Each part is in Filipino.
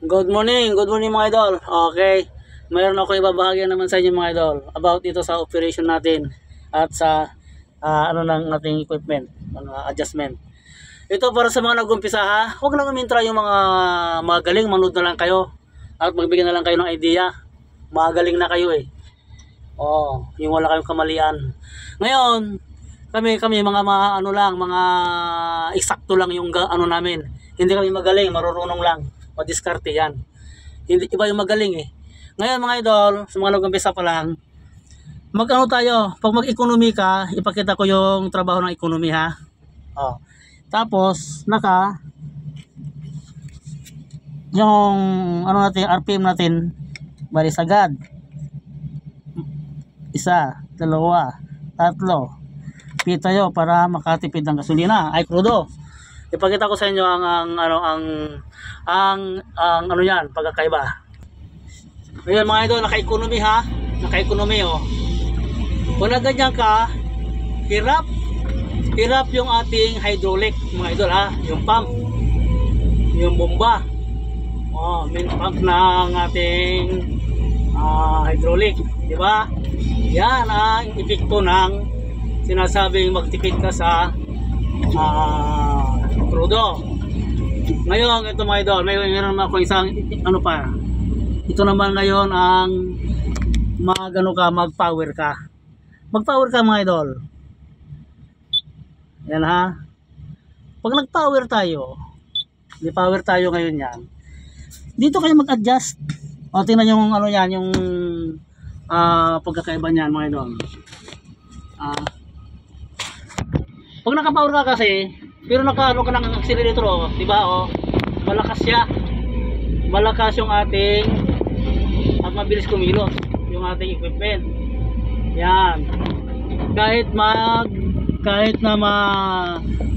Good morning mga idol. Okay, mayroon ako ibabahagi naman sa inyo mga idol about dito sa operation natin at sa ano ng ating equipment, mga adjustment. Ito para sa mga nag-umpisa ha. Huwag lang umintra yung mga magaling, manood na lang kayo at magbigay na lang kayo ng idea. Magaling na kayo eh. Oh, yung wala kayong kamalian. Ngayon, kami mga ano lang, mga eksakto lang yung ano namin. Hindi kami magaling, marurunong lang. Madiskarte yan. Hindi iba yung magaling eh. Ngayon mga idol, sa mga nag-umpisa pa lang, mag-ano tayo, pag mag-economy ka, ipakita ko yung trabaho ng economy ha. Oh. Tapos yung ano natin, RPM natin, bali sagad. 1, 2, 3, 7 tayo para makatipid ng gasolina ay krudo. Ipakita ko sa inyo ang ano yan, pagkakaiba. Ngayon mga idol, naka-economy ha, naka-economy oh. Kung na ganyan ka, hirap yung ating hydraulic mga idol ha, yung pump, yung bomba. Oh, main pump ng ating hydraulic, di ba? Yan ang epekto ng sinasabing magtipid ka sa krudo. Ngayon ito mga idol, mayroon naman ako isang ano pa. Ito naman ngayon ang mag-power ka. Mag-power ka mga idol. Yan ha. Pag nag-power tayo, di-power tayo ngayon yan. Dito kayo mag-adjust. O tingnan yung ano yan, yung pagkakaiba niyan mga idol. Pag naka-power ka kasi, pero naka-ano ka ng accelerator oh, di ba oh? Malakas siya. Malakas yung ating at mabilis kumilos yung ating equipment. Yan. Kahit na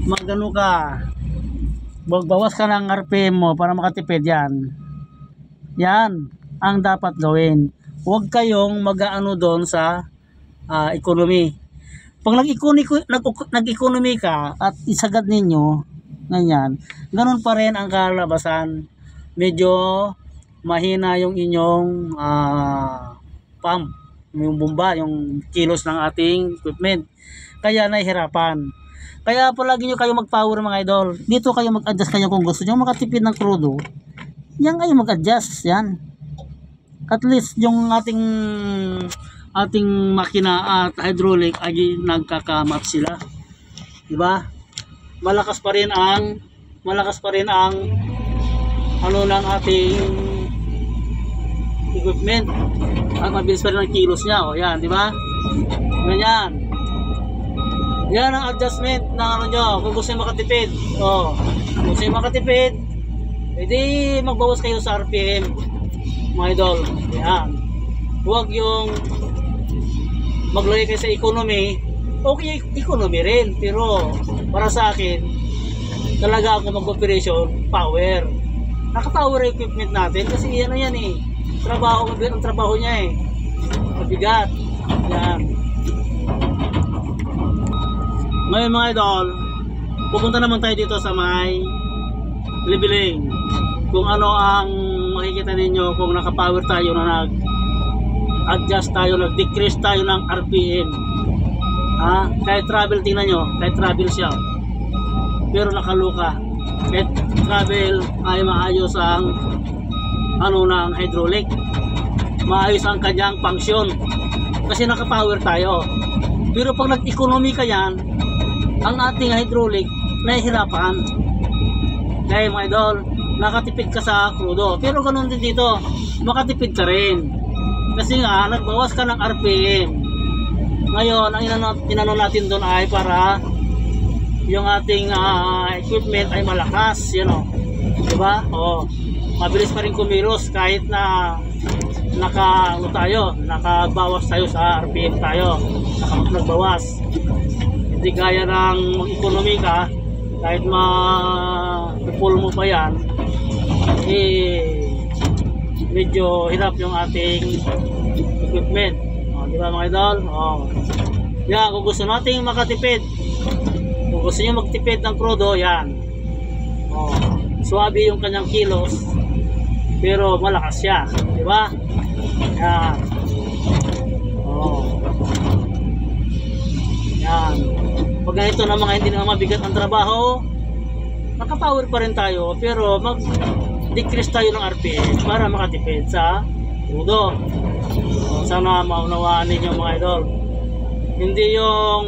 magano ka, magbawas ka ng RPM mo para makatipid yan. Yan ang dapat gawin. Huwag kayong mag-aano doon sa economy. Pag nag-economy ka at isagad ninyo, ganyan, ganun pa rin ang kalabasan. Medyo mahina yung inyong pump, yung bomba, yung kilos ng ating equipment. Kaya nahihirapan. Kaya palagi nyo kayo mag-power mga idol. Dito kayo mag-adjust kayo kung gusto nyo makatipid ng crudo. Yan kayo mag-adjust, yan. At least yung ating makina at hydraulic ay nagkakamat sila. Di ba? Malakas pa rin ang ano ng ating equipment. At mabilis pa rin ang kilos niya. O yan, di ba? Ganyan. Yan ang adjustment ng ano nyo. Kung gusto nyo makatipid. O, kung gusto nyo makatipid, edi magbawas kayo sa RPM. Mga idol. Yan. Huwag yung maglagay kayo sa economy. Okay, economy rin. Pero para sa akin, talaga ako mag-operation power. Naka-power equipment natin kasi yan na yan eh. Ang trabaho niya eh. Mabigat. Yan. Ngayon mga idol, pupunta naman tayo dito sa may leveling. Kung ano ang makikita ninyo kung naka-power tayo na nag-adjust tayo, nag-decrease tayo ng RPM. Kahit travel, tingnan nyo, kahit travel siya. Pero nakaluka. Kahit travel ay maayos ang ano ng hydraulic. Maayos ang kanyang function. Kasi naka-power tayo. Pero pag nag-economy ka yan, ang ating hydraulic nahihirapan. Kaya mga idol, nakatipid ka sa crudo. Pero ganun din dito, makatipid ka rin. Kasi nga, nagbawas ka ng RPM. Ngayon, ang inano natin doon ay para yung ating equipment ay malakas. Yan o. Diba? O, mabilis pa rin kumilos kahit na nakabawas tayo sa RPM tayo. Nagbawas. Hindi gaya ng mag-economy ka, kahit ma-pull mo pa yan, medyo hirap yung ating equipment. Di ba mga idol? Yan, kung gusto nating makatipid, kung gusto nyo magtipid ng crudo, yan. Suwabe yung kanyang kilos. pero malakas siya, di ba? Yan. Oh. Yan. Pag ganito na mga hindi na mabigat ang trabaho, nakapower pa rin tayo, pero mag-decrease tayo ng RPM para makatipid sa crudo. Sana maunawaan ninyo mga idol. Hindi yung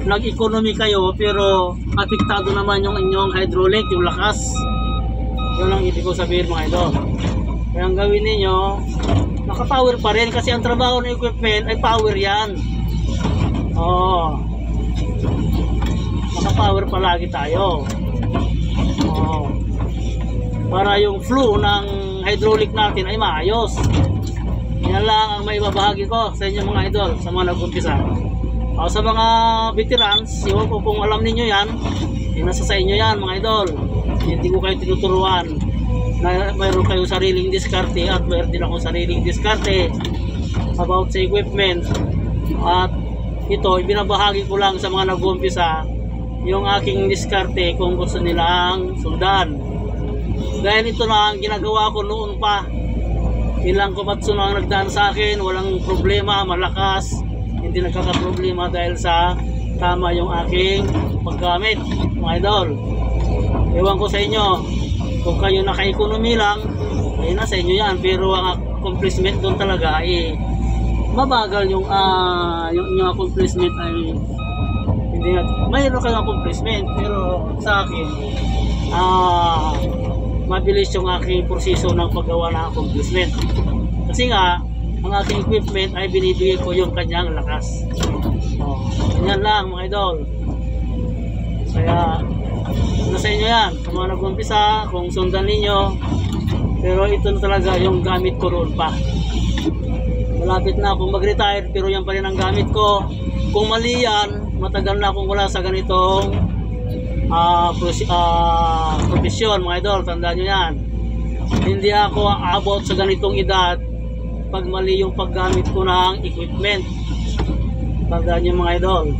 nag-economy kayo pero apektado naman yung inyong hydraulic, yung lakas. Yun ang ibig ko sabihin mga idol. Kaya ang gawin ninyo, nakapower pa rin kasi ang trabaho ng equipment ay power yan. Oo. Nakapower palagi tayo. Oo. Para yung flow ng hydraulic natin ay maayos. Yan lang ang may babahagi ko sa inyo mga idol, sa mga nag-umpisa. Sa mga veterans, iwan ko kung alam ninyo yan, nasa sa inyo yan mga idol. Hindi ko kayo tinuturuan na mayroon kayong sariling diskarte at mayroon din akong sariling diskarte about sa equipment. At ito, ibinabahagi ko lang sa mga nag-umpisa yung aking diskarte kung gusto nilang sundan. Dahil ito na ang ginagawa ko noon pa. Ilang kumatsu na ang nagdaan sa akin, walang problema, malakas, hindi nagkakaproblema dahil sa tama yung aking paggamit mga idol. Ewan ko sa inyo, kung kayo naka-economy lang, ay nasa inyo yan, pero ang accomplishment doon talaga ay mabagal yung inyong accomplishment ay hindi nga, mayroon kayong accomplishment, pero sa akin mabilis yung aking proseso ng paggawa ng accomplishment. Kasi nga, ang aking equipment ay binibigay ko yung kanyang lakas. Ganyan lang mga idol. Kaya, nasa inyo yan. Kung mga nag-umpisa, kung sundan ninyo. Pero ito na talaga yung gamit ko roon pa. Malapit na akong mag-retire, pero yan pa rin ang gamit ko. Kung mali yan, matagal na akong wala sa ganitong profesyon mga idol, tandaan nyo yan. Hindi ako aabot sa ganitong edad pag mali yung paggamit ko ng equipment, tandaan nyo mga idol.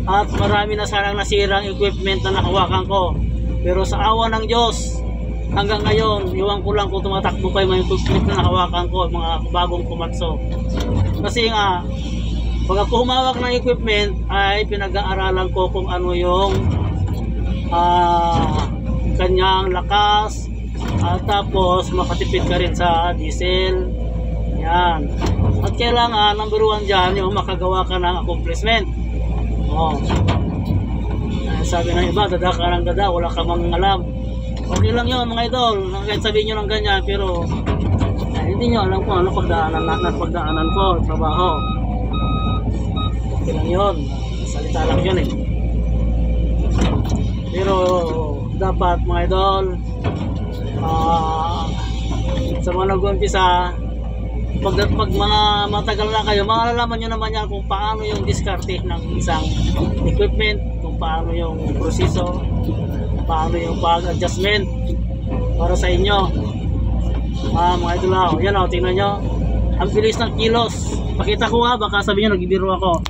At marami na sanang nasirang equipment na nakawakan ko, pero sa awa ng Diyos hanggang ngayon, iwan ko lang kung tumatakbo pa yung mga equipment na nakawakan ko, mga bagong kumatso. Kasi nga, pag ako humawak ng equipment ay pinag-aaralan ko kung ano yung kanyang lakas, tapos makatipid ka rin sa diesel. Yan. At kailangan number 1 dyan yung makagawa ka ng accomplishment. Sabi ng iba, dada ka ng dada, wala ka mang alam. Okay lang yun mga idol, kahit sabihin nyo ng ganyan, pero hindi nyo alam kung ano pagdaanan ko, trabaho. Okay lang yun, salita lang yun eh. Pero dapat mga idol, sa mga nag-umpisa, pag mga matagal na kayo, malalaman nyo naman yan kung paano yung diskarte ng isang equipment, kung paano yung proseso, paano yung pag-adjustment para sa inyo. Mga idol, yan o, tingnan nyo, ang bilis ng kilos. Pakita ko nga, baka sabihin nyo nagbibiro ako.